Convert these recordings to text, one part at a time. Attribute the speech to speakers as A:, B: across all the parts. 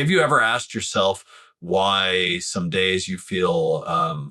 A: Have you ever asked yourself why some days you feel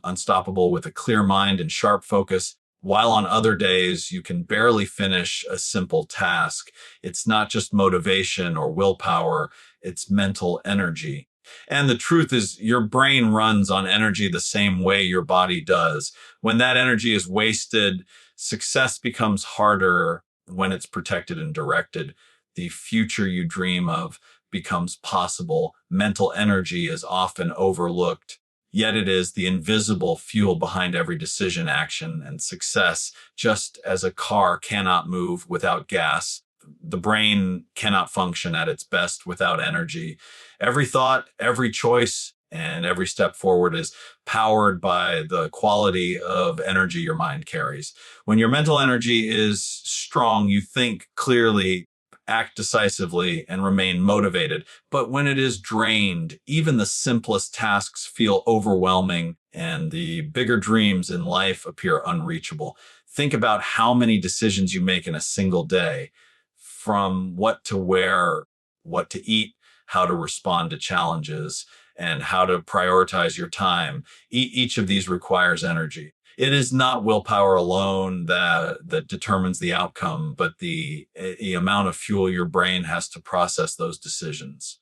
A: unstoppable with a clear mind and sharp focus, while on other days you can barely finish a simple task? It's not just motivation or willpower, it's mental energy. And the truth is, your brain runs on energy the same way your body does. When that energy is wasted, success becomes harder when it's protected and directed. The future you dream of becomes possible. Mental energy is often overlooked, yet it is the invisible fuel behind every decision, action, and success. Just as a car cannot move without gas, the brain cannot function at its best without energy. Every thought, every choice, and every step forward is powered by the quality of energy your mind carries. When your mental energy is strong, you think clearly, act decisively, and remain motivated. But when it is drained, even the simplest tasks feel overwhelming and the bigger dreams in life appear unreachable. Think about how many decisions you make in a single day, from what to wear, what to eat, how to respond to challenges, and how to prioritize your time. Each of these requires energy. It is not willpower alone that determines the outcome, but the amount of fuel your brain has to process those decisions.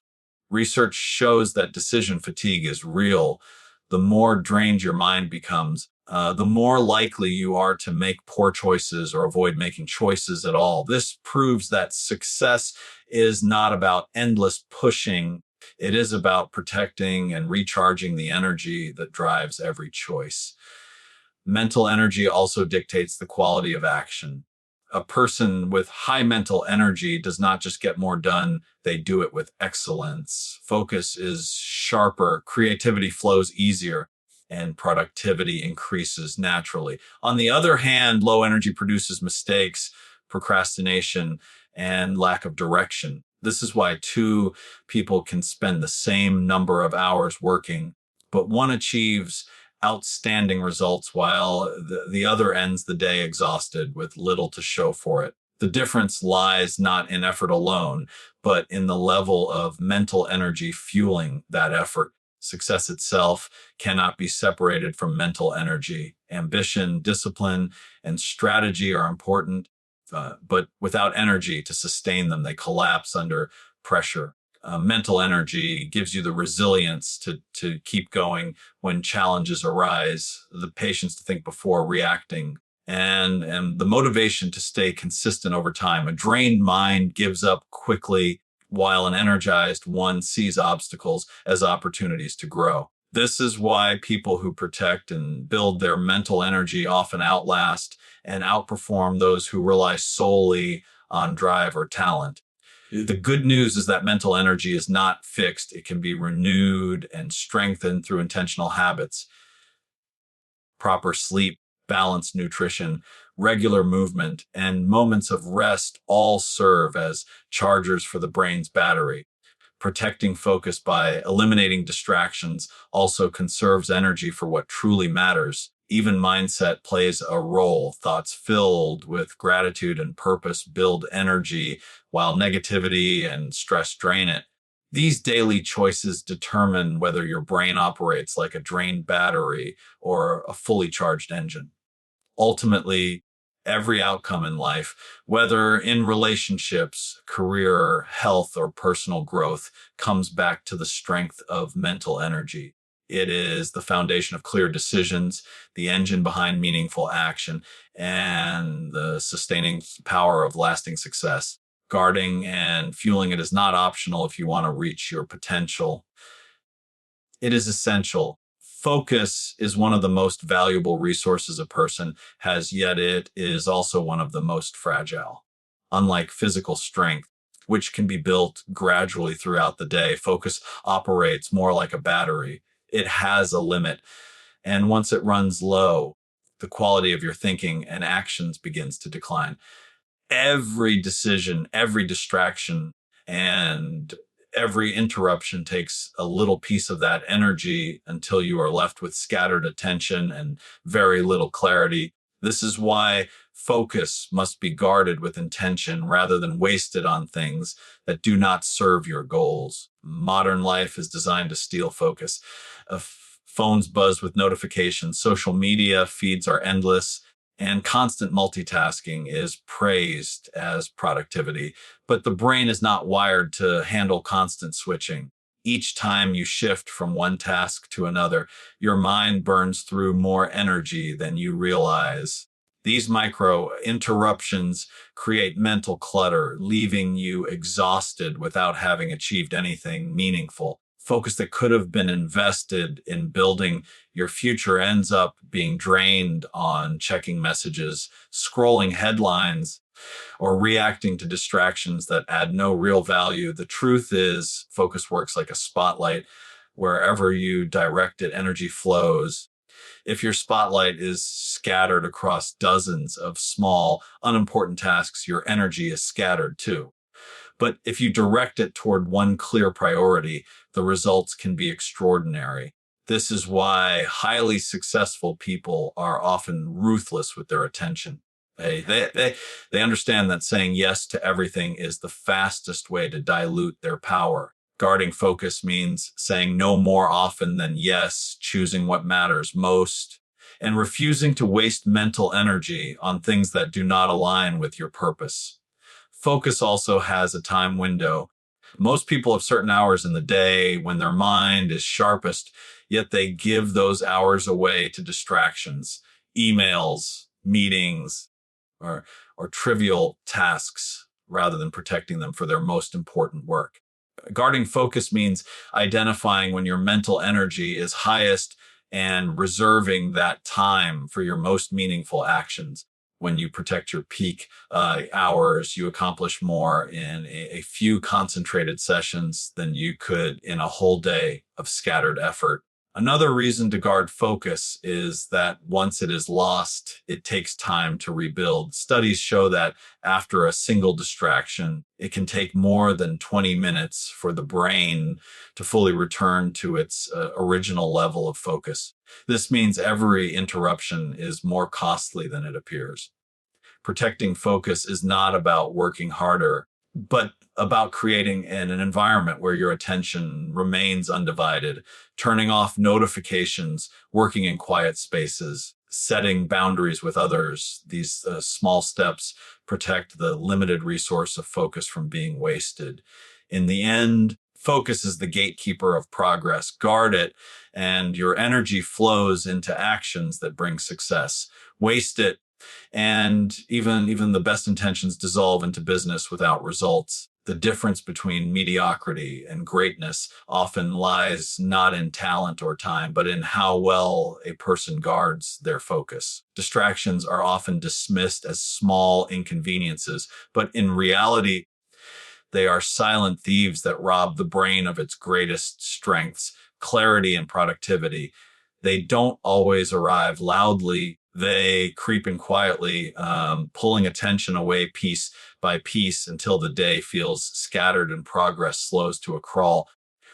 A: Research shows that decision fatigue is real. The more drained your mind becomes, the more likely you are to make poor choices or avoid making choices at all. This proves that success is not about endless pushing. It is about protecting and recharging the energy that drives every choice. Mental energy also dictates the quality of action. A person with high mental energy does not just get more done, they do it with excellence. Focus is sharper, creativity flows easier, and productivity increases naturally. On the other hand, low energy produces mistakes, procrastination, and lack of direction. This is why two people can spend the same number of hours working, but one achieves outstanding results while the other ends the day exhausted with little to show for it. The difference lies not in effort alone, but in the level of mental energy fueling that effort. Success itself cannot be separated from mental energy. Ambition, discipline, and strategy are important, but without energy to sustain them, they collapse under pressure. Mental energy gives you the resilience to keep going when challenges arise, the patience to think before reacting, and the motivation to stay consistent over time. A drained mind gives up quickly, while an energized one sees obstacles as opportunities to grow. This is why people who protect and build their mental energy often outlast and outperform those who rely solely on drive or talent. The good news is that mental energy is not fixed. It can be renewed and strengthened through intentional habits. Proper sleep, balanced nutrition, regular movement, and moments of rest all serve as chargers for the brain's battery. Protecting focus by eliminating distractions also conserves energy for what truly matters. Even mindset plays a role. Thoughts filled with gratitude and purpose build energy, while negativity and stress drain it. These daily choices determine whether your brain operates like a drained battery or a fully charged engine. Ultimately, every outcome in life, whether in relationships, career, health, or personal growth, comes back to the strength of mental energy. It is the foundation of clear decisions, the engine behind meaningful action, and the sustaining power of lasting success. Guarding and fueling it is not optional if you want to reach your potential. It is essential. Focus is one of the most valuable resources a person has, yet it is also one of the most fragile. Unlike physical strength, which can be built gradually throughout the day, focus operates more like a battery. It has a limit, and once it runs low, the quality of your thinking and actions begins to decline. Every decision, every distraction, and every interruption takes a little piece of that energy until you are left with scattered attention and very little clarity. This is why Focus must be guarded with intention rather than wasted on things that do not serve your goals. Modern life is designed to steal focus. Phones buzz with notifications, social media feeds are endless, and constant multitasking is praised as productivity. But the brain is not wired to handle constant switching. Each time you shift from one task to another, your mind burns through more energy than you realize. These micro interruptions create mental clutter, leaving you exhausted without having achieved anything meaningful. Focus that could have been invested in building your future ends up being drained on checking messages, scrolling headlines, or reacting to distractions that add no real value. The truth is, focus works like a spotlight. Wherever you direct it, energy flows. If your spotlight is scattered across dozens of small, unimportant tasks, your energy is scattered too. But if you direct it toward one clear priority, the results can be extraordinary. This is why highly successful people are often ruthless with their attention. They understand that saying yes to everything is the fastest way to dilute their power. Guarding focus means saying no more often than yes, choosing what matters most, and refusing to waste mental energy on things that do not align with your purpose. Focus also has a time window. Most people have certain hours in the day when their mind is sharpest, yet they give those hours away to distractions, emails, meetings, or, or trivial tasks rather than protecting them for their most important work. Guarding focus means identifying when your mental energy is highest and reserving that time for your most meaningful actions. When you protect your peak hours, you accomplish more in a few concentrated sessions than you could in a whole day of scattered effort. Another reason to guard focus is that once it is lost, it takes time to rebuild. Studies show that after a single distraction, it can take more than 20 minutes for the brain to fully return to its original level of focus. This means every interruption is more costly than it appears. Protecting focus is not about working harder, but about creating an environment where your attention remains undivided, turning off notifications, working in quiet spaces, setting boundaries with others. These small steps protect the limited resource of focus from being wasted. In the end, focus is the gatekeeper of progress. Guard it, and your energy flows into actions that bring success. Waste it, and even the best intentions dissolve into business without results. The difference between mediocrity and greatness often lies not in talent or time, but in how well a person guards their focus. Distractions are often dismissed as small inconveniences, but in reality, they are silent thieves that rob the brain of its greatest strengths, clarity and productivity. They don't always arrive loudly. They creep in quietly, pulling attention away piece by piece until the day feels scattered and progress slows to a crawl.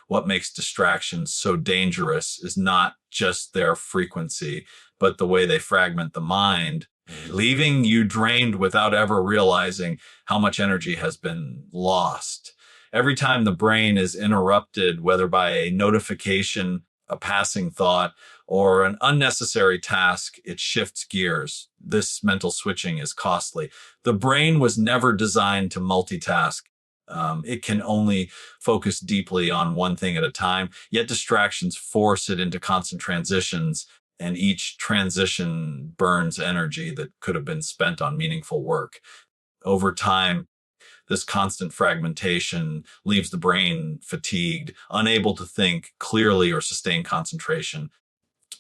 A: What makes distractions so dangerous is not just their frequency, but the way they fragment the mind, leaving you drained without ever realizing how much energy has been lost. Every time the brain is interrupted, whether by a notification, a passing thought, or an unnecessary task, it shifts gears. This mental switching is costly. The brain was never designed to multitask. It can only focus deeply on one thing at a time, yet distractions force it into constant transitions, and each transition burns energy that could have been spent on meaningful work. Over time, this constant fragmentation leaves the brain fatigued, unable to think clearly or sustain concentration.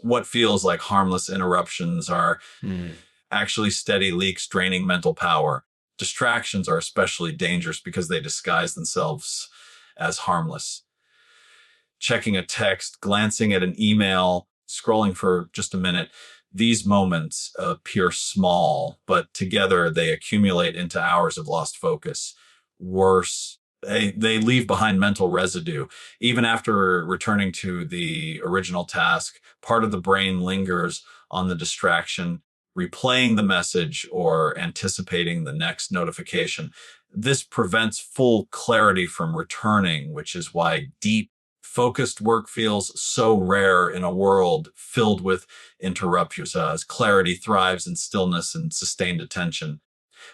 A: What feels like harmless interruptions are actually steady leaks draining mental power. Distractions are especially dangerous because they disguise themselves as harmless. Checking a text, glancing at an email, scrolling for just a minute, these moments appear small, but together they accumulate into hours of lost focus. Worse, they leave behind mental residue. Even after returning to the original task, part of the brain lingers on the distraction, replaying the message, or anticipating the next notification. This prevents full clarity from returning, which is why deep, focused work feels so rare in a world filled with interruptions, as clarity thrives in stillness and sustained attention.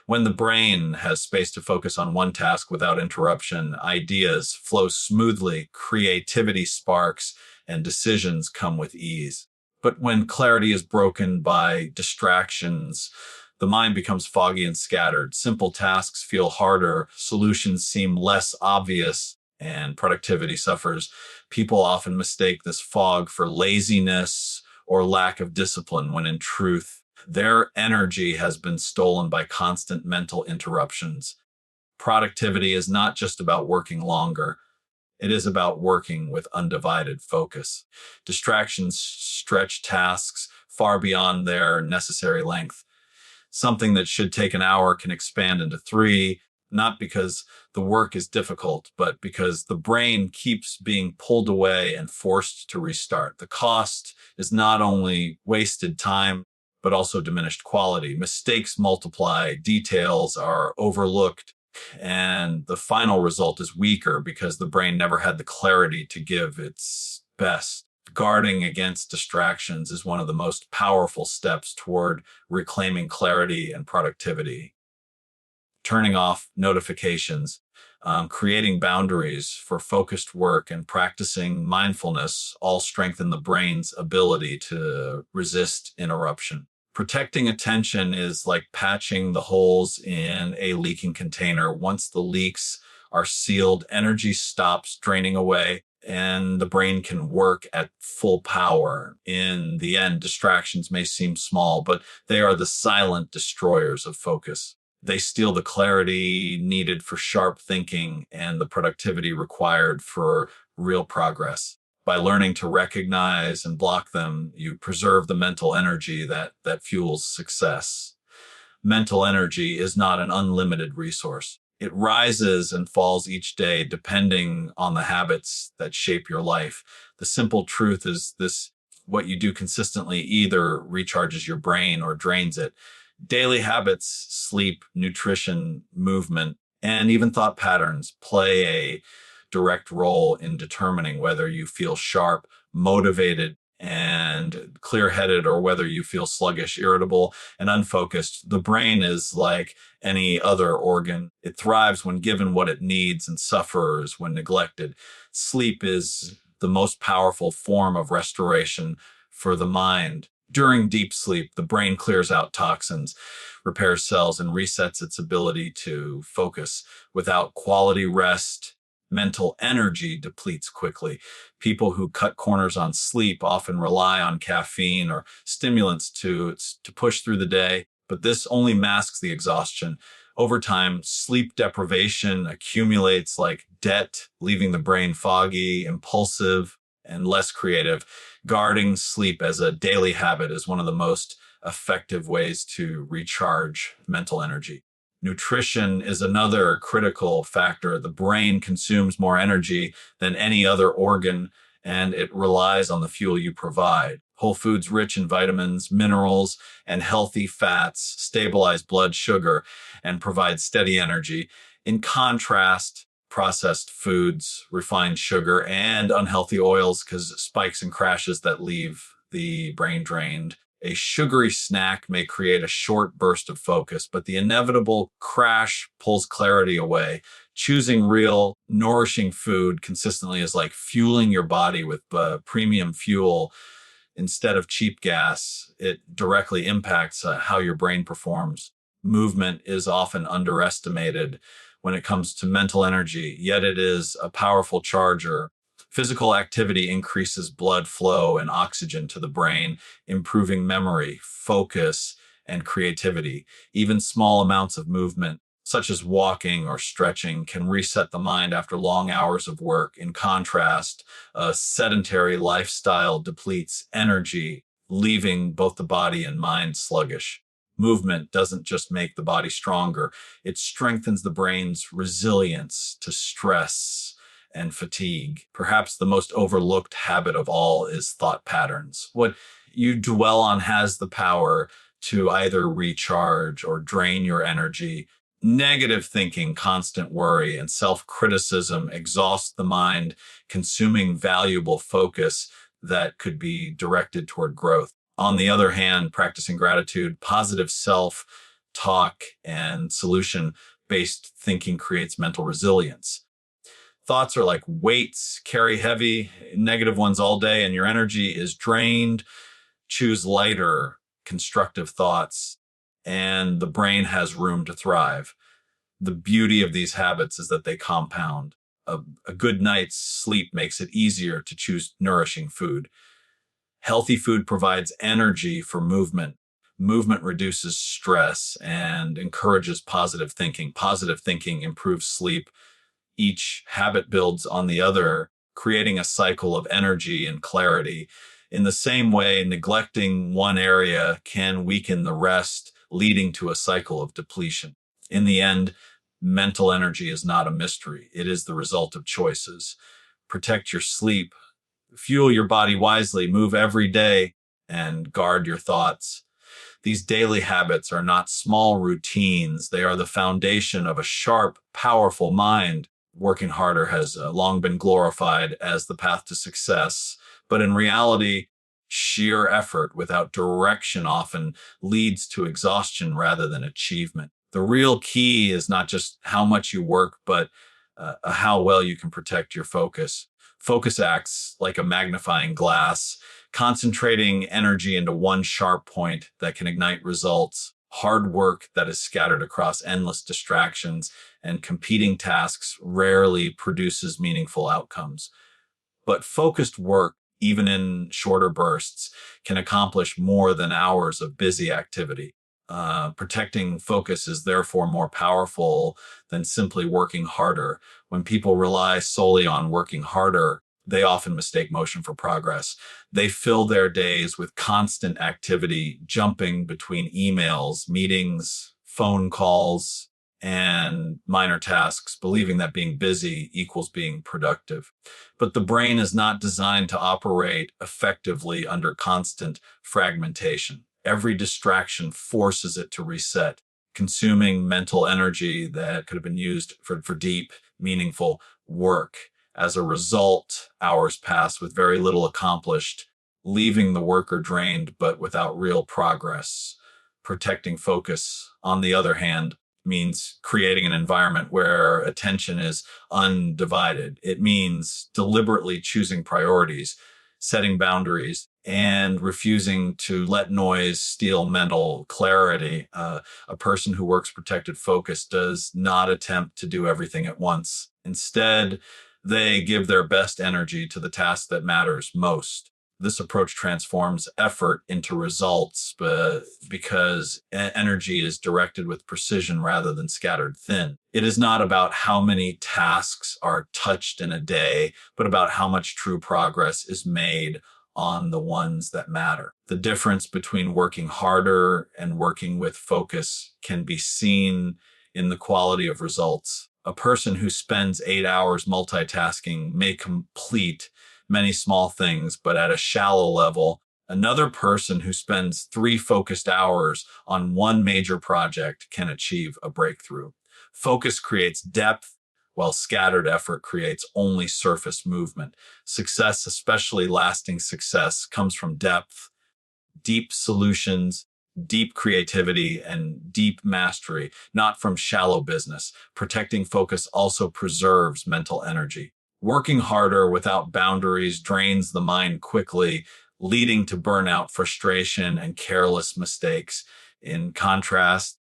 A: When the brain has space to focus on one task without interruption, ideas flow smoothly, creativity sparks, and decisions come with ease. But when clarity is broken by distractions, the mind becomes foggy and scattered. Simple tasks feel harder, solutions seem less obvious, and productivity suffers. People often mistake this fog for laziness or lack of discipline, when in truth, their energy has been stolen by constant mental interruptions. Productivity is not just about working longer. It is about working with undivided focus. Distractions stretch tasks far beyond their necessary length. Something that should take an hour can expand into 3, not because the work is difficult, but because the brain keeps being pulled away and forced to restart. The cost is not only wasted time, but also diminished quality. Mistakes multiply, details are overlooked, and the final result is weaker because the brain never had the clarity to give its best. Guarding against distractions is one of the most powerful steps toward reclaiming clarity and productivity. Turning off notifications, creating boundaries for focused work, and practicing mindfulness all strengthen the brain's ability to resist interruption. Protecting attention is like patching the holes in a leaking container. Once the leaks are sealed, energy stops draining away and the brain can work at full power. In the end, distractions may seem small, but they are the silent destroyers of focus. They steal the clarity needed for sharp thinking and the productivity required for real progress. By learning to recognize and block them, you preserve the mental energy that fuels success. Mental energy is not an unlimited resource. It rises and falls each day depending on the habits that shape your life. The simple truth is this: what you do consistently either recharges your brain or drains it. Daily habits, sleep, nutrition, movement, and even thought patterns play a direct role in determining whether you feel sharp, motivated, and clear headed, or whether you feel sluggish, irritable, and unfocused. The brain is like any other organ. It thrives when given what it needs and suffers when neglected. Sleep is the most powerful form of restoration for the mind. During deep sleep, the brain clears out toxins, repairs cells, and resets its ability to focus. Without quality rest, mental energy depletes quickly. People who cut corners on sleep often rely on caffeine or stimulants to push through the day, but this only masks the exhaustion. Over time, sleep deprivation accumulates like debt, leaving the brain foggy, impulsive, and less creative. Guarding sleep as a daily habit is one of the most effective ways to recharge mental energy. Nutrition is another critical factor. The brain consumes more energy than any other organ, and it relies on the fuel you provide. Whole foods rich in vitamins, minerals, and healthy fats stabilize blood sugar and provide steady energy. In contrast, processed foods, refined sugar, and unhealthy oils cause spikes and crashes that leave the brain drained. A sugary snack may create a short burst of focus, but the inevitable crash pulls clarity away. Choosing real, nourishing food consistently is like fueling your body with premium fuel instead of cheap gas. It directly impacts how your brain performs. Movement is often underestimated when it comes to mental energy, yet it is a powerful charger. Physical activity increases blood flow and oxygen to the brain, improving memory, focus, and creativity. Even small amounts of movement, such as walking or stretching, can reset the mind after long hours of work. In contrast, a sedentary lifestyle depletes energy, leaving both the body and mind sluggish. Movement doesn't just make the body stronger, it strengthens the brain's resilience to stress and fatigue. Perhaps the most overlooked habit of all is thought patterns. What you dwell on has the power to either recharge or drain your energy. Negative thinking, constant worry, and self criticism exhaust the mind, consuming valuable focus that could be directed toward growth. On the other hand, practicing gratitude, positive self talk, and solution based thinking creates mental resilience. Thoughts are like weights, carry heavy, negative ones all day, and your energy is drained. Choose lighter, constructive thoughts, and the brain has room to thrive. The beauty of these habits is that they compound. A good night's sleep makes it easier to choose nourishing food. Healthy food provides energy for movement. Movement reduces stress and encourages positive thinking. Positive thinking improves sleep. Each habit builds on the other, creating a cycle of energy and clarity. In the same way, neglecting one area can weaken the rest, leading to a cycle of depletion. In the end, mental energy is not a mystery. It is the result of choices. Protect your sleep, fuel your body wisely, move every day, and guard your thoughts. These daily habits are not small routines. They are the foundation of a sharp, powerful mind. Working harder has long been glorified as the path to success, but in reality, sheer effort without direction often leads to exhaustion rather than achievement. The real key is not just how much you work, but how well you can protect your focus. Focus acts like a magnifying glass, concentrating energy into one sharp point that can ignite results. Hard work that is scattered across endless distractions and competing tasks rarely produces meaningful outcomes. But focused work, even in shorter bursts, can accomplish more than hours of busy activity. Protecting focus is therefore more powerful than simply working harder. When people rely solely on working harder, they often mistake motion for progress. They fill their days with constant activity, jumping between emails, meetings, phone calls, and minor tasks, believing that being busy equals being productive. But the brain is not designed to operate effectively under constant fragmentation. Every distraction forces it to reset, consuming mental energy that could have been used for deep, meaningful work. As a result, hours pass with very little accomplished, leaving the worker drained but without real progress. Protecting focus, on the other hand, means creating an environment where attention is undivided. It means deliberately choosing priorities, setting boundaries, and refusing to let noise steal mental clarity. A person who works protected focus does not attempt to do everything at once. Instead, they give their best energy to the task that matters most. This approach transforms effort into results, but because energy is directed with precision rather than scattered thin. It is not about how many tasks are touched in a day, but about how much true progress is made on the ones that matter. The difference between working harder and working with focus can be seen in the quality of results. A person who spends 8 hours multitasking may complete many small things, but at a shallow level. Another person who spends 3 focused hours on one major project can achieve a breakthrough. Focus creates depth, while scattered effort creates only surface movement. Success, especially lasting success, comes from depth, deep solutions, deep creativity, and deep mastery, not from shallow business. Protecting focus also preserves mental energy. Working harder without boundaries drains the mind quickly, leading to burnout, frustration, and careless mistakes. In contrast,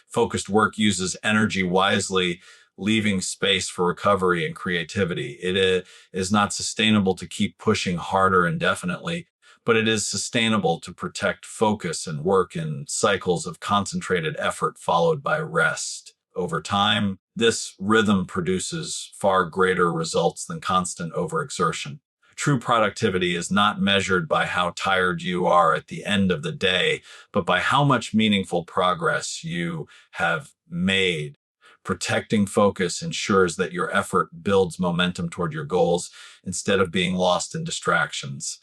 A: focused work uses energy wisely, leaving space for recovery and creativity. It is not sustainable to keep pushing harder indefinitely, but it is sustainable to protect focus and work in cycles of concentrated effort followed by rest. Over time, this rhythm produces far greater results than constant overexertion. True productivity is not measured by how tired you are at the end of the day, but by how much meaningful progress you have made. Protecting focus ensures that your effort builds momentum toward your goals instead of being lost in distractions.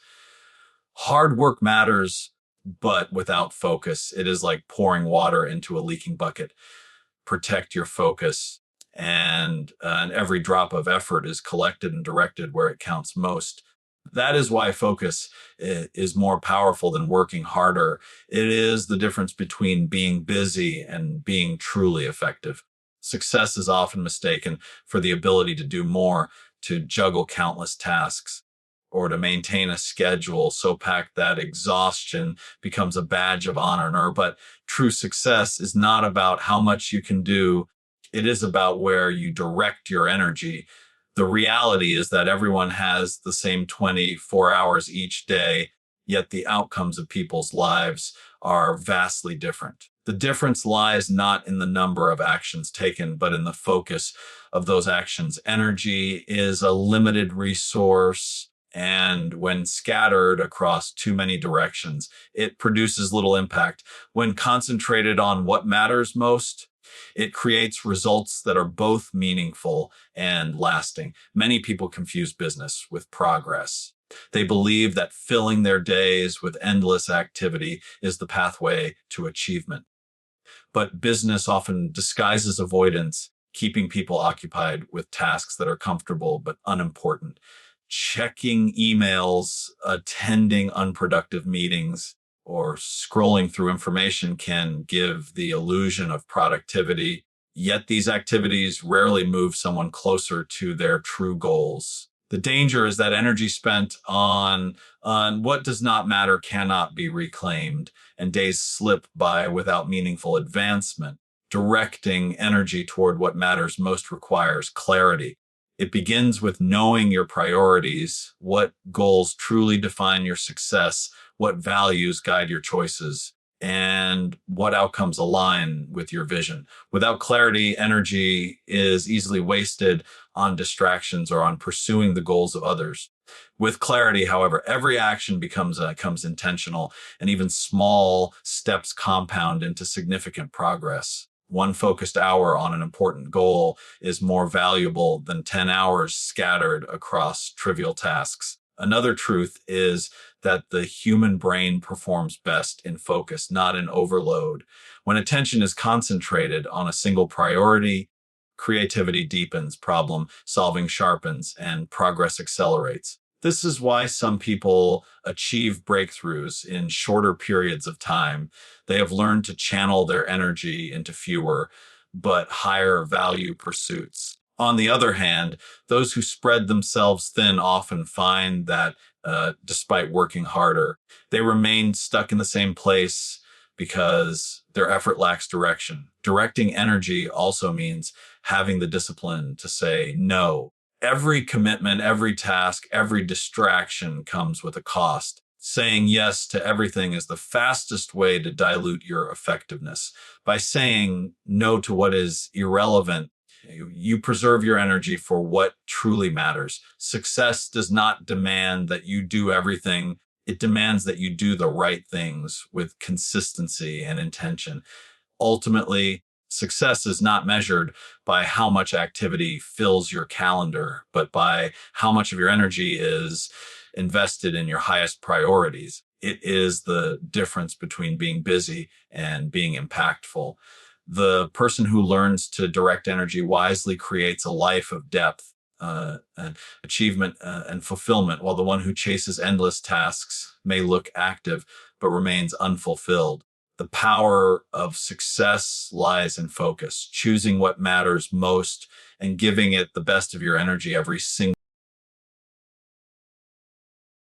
A: Hard work matters, but without focus, it is like pouring water into a leaking bucket. Protect your focus, and every drop of effort is collected and directed where it counts most. That is why focus is more powerful than working harder. It is the difference between being busy and being truly effective. Success is often mistaken for the ability to do more, to juggle countless tasks, or to maintain a schedule so packed that exhaustion becomes a badge of honor. But true success is not about how much you can do, it is about where you direct your energy. The reality is that everyone has the same 24 hours each day, yet the outcomes of people's lives are vastly different. The difference lies not in the number of actions taken, but in the focus of those actions. Energy is a limited resource, and when scattered across too many directions, it produces little impact. When concentrated on what matters most, it creates results that are both meaningful and lasting. Many people confuse business with progress. They believe that filling their days with endless activity is the pathway to achievement. But business often disguises avoidance, keeping people occupied with tasks that are comfortable but unimportant. Checking emails, attending unproductive meetings, or scrolling through information can give the illusion of productivity. Yet these activities rarely move someone closer to their true goals. The danger is that energy spent on what does not matter cannot be reclaimed, and days slip by without meaningful advancement. Directing energy toward what matters most requires clarity. It begins with knowing your priorities, what goals truly define your success, what values guide your choices, and what outcomes align with your vision. Without clarity, energy is easily wasted on distractions or on pursuing the goals of others. With clarity, however, every action becomes intentional, and even small steps compound into significant progress. One focused hour on an important goal is more valuable than 10 hours scattered across trivial tasks. Another truth is that the human brain performs best in focus, not in overload. When attention is concentrated on a single priority, creativity deepens, problem solving sharpens, and progress accelerates. This is why some people achieve breakthroughs in shorter periods of time. They have learned to channel their energy into fewer but higher value pursuits. On the other hand, those who spread themselves thin often find that despite working harder, they remain stuck in the same place because their effort lacks direction. Directing energy also means having the discipline to say no. Every commitment, every task, every distraction comes with a cost. Saying yes to everything is the fastest way to dilute your effectiveness. By saying no to what is irrelevant, you preserve your energy for what truly matters. Success does not demand that you do everything. It demands that you do the right things with consistency and intention. Ultimately, success is not measured by how much activity fills your calendar, but by how much of your energy is invested in your highest priorities. It is the difference between being busy and being impactful. The person who learns to direct energy wisely creates a life of depth, and achievement, and fulfillment, while the one who chases endless tasks may look active but remains unfulfilled. The power of success lies in focus, choosing what matters most and giving it the best of your energy every single